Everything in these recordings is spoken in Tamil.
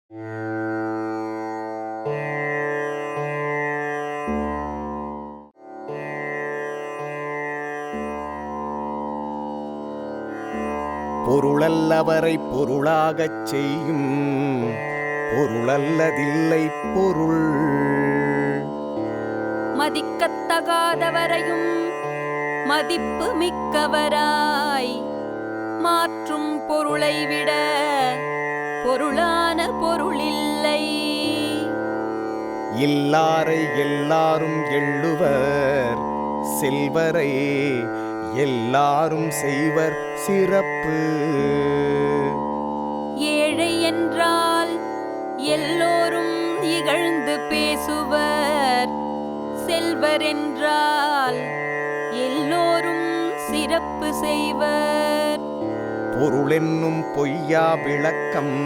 பொருளல்லவரை பொருளாகச் செய்யும் பொருளல்லதில்லை பொருள். மதிக்கத்தகாதவரையும் மதிப்பு மிக்கவராய் மாற்றும் பொருளை விட பொருளான பொருளில்லை. இல்லாரை எல்லாரும் எள்ளுவர் செல்வரை எல்லாரும் செய்வர் சிறப்பு. ஏழை என்றால் எல்லோரும் இகழ்ந்து பேசுவர், செல்வர் என்றால் எல்லோரும் சிறப்பு செய்வர். பொருளென்னும் பொய்யா விளக்கம்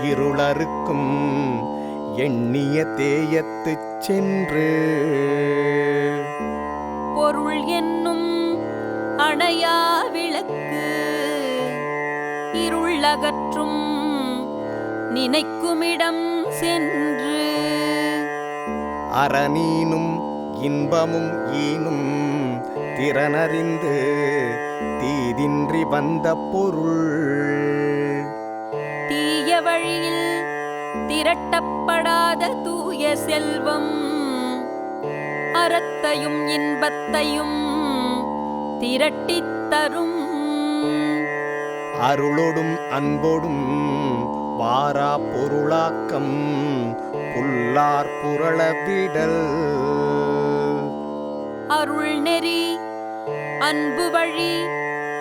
இருளறுக்கும் எண்ணிய தேயத்துச் சென்று. பொருள் என்னும் அணையா விளக்கு இருளகற்றும் நினைக்குமிடம் சென்று. அறனீனும் இன்பமும் ஈனும் திறனறிந்து தீதின்றி வந்த பொருள். தீய வழியில் திரட்டப்படாத தூய செல்வம் அறத்தையும் இன்பத்தையும் திரட்டித் தரும். அருளொடும் அன்பொடும் வாரா பொருளாக்கம் புல்லார் புரள விடல். அருள் நெறி அன்பு வழி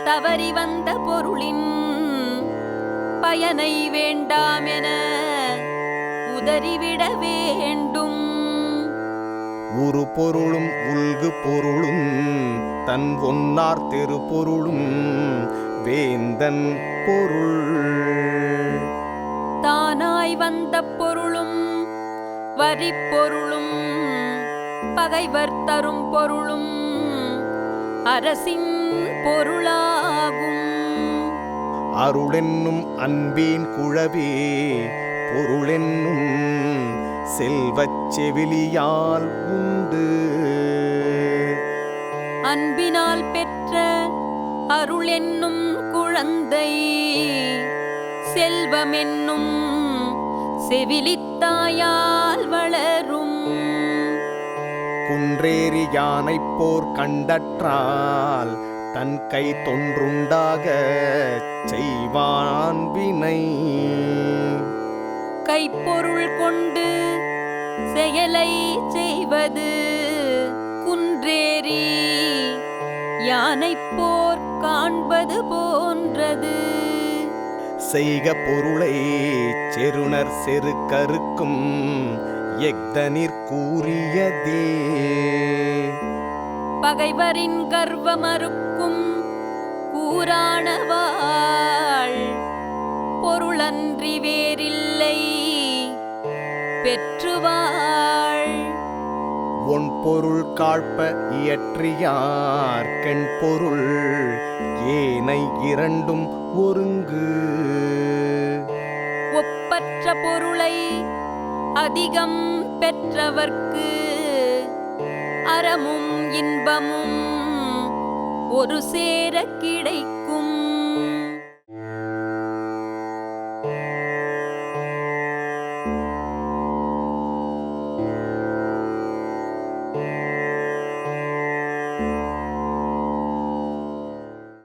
தவறி வந்த பொருளின் பயனை வேண்டாமென உதறிவிட வேண்டும். உரு பொருளும் உல்கு பொருளும் தன் ஒன்னார் தெரு பொருளும் வேந்தன் பொருள். தானாய் வந்த பொருளும் வரி பொருளும் பகைவர் தரும் பொருளும் அரசின் பொருளாகும். அருளென்னும் அன்பின் குழவே பொருளென்னும் செல்வச் செவிலியால் உண்டு. அன்பினால் பெற்ற அருள் என்னும் குழந்தை செல்வமென்னும் செவிலித்தாயால் வளரும். குன்றேறி யானை போர் கண்டற்றால் தன் கை தொன்றுண்டாக செய்வான் வினை. கைப்பொருள் கொண்டு செயலை செய்வது குன்றேறி யானை போர் காண்பது போன்றது. செய்க பொருளை செருணர் செருக்கறுக்கும் எக்தனிற் கூறியதே. பகைவரின் கர்வமறுக்கும் கூறானவாள் பொருளன்றி வேறில்லை பெற்றுவாள். ஒன் பொருள் காழ்ப்ப இயற்றியார் கெண் பொருள் ஏனை இரண்டும் ஒருங்கு. ஒப்பற்ற பொருளை அதிகம் பெற்றவர்க்கு அறமும் இன்பமும் ஒரு சேர கிடைக்கும்.